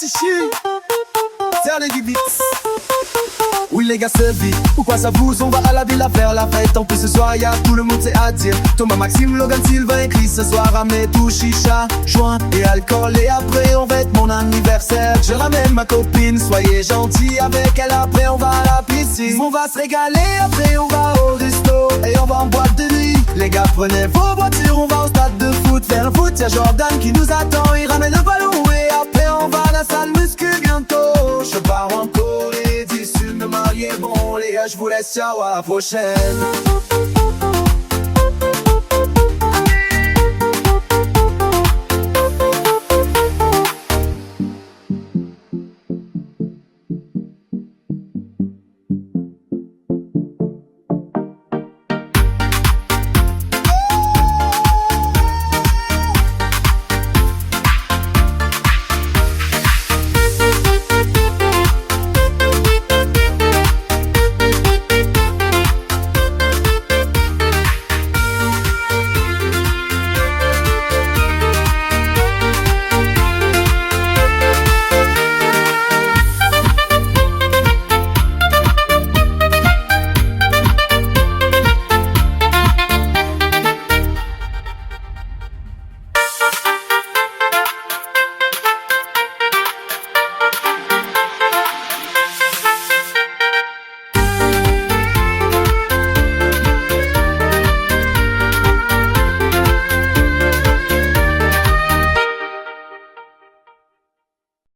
chichi. Tiens les bibits. Oui les gars se vit, ou quoi ça vous, on va à la villa faire la fête. En plus ce soir y'a tout le monde c'est à dire. Thomas, Maxime, Logan, Sylvain et Chris. Ce soir ramenez tout chicha, joint et alcool. Et après on fête mon anniversaire. Je ramène ma copine, soyez gentils avec elle. Après on va à la piscine. On va se régaler, après on va au resto. Et on va en boîte de nuit. Les gars prenez vos voitures, on va au stade de foot faire le foot. Y'a Jordan qui nous attend, il ramène le ballon. Et après on va à la salle muscu bientôt. Je pars en Corée du Sud me marier, bon les gars je vous laisse, ciao à la prochaine.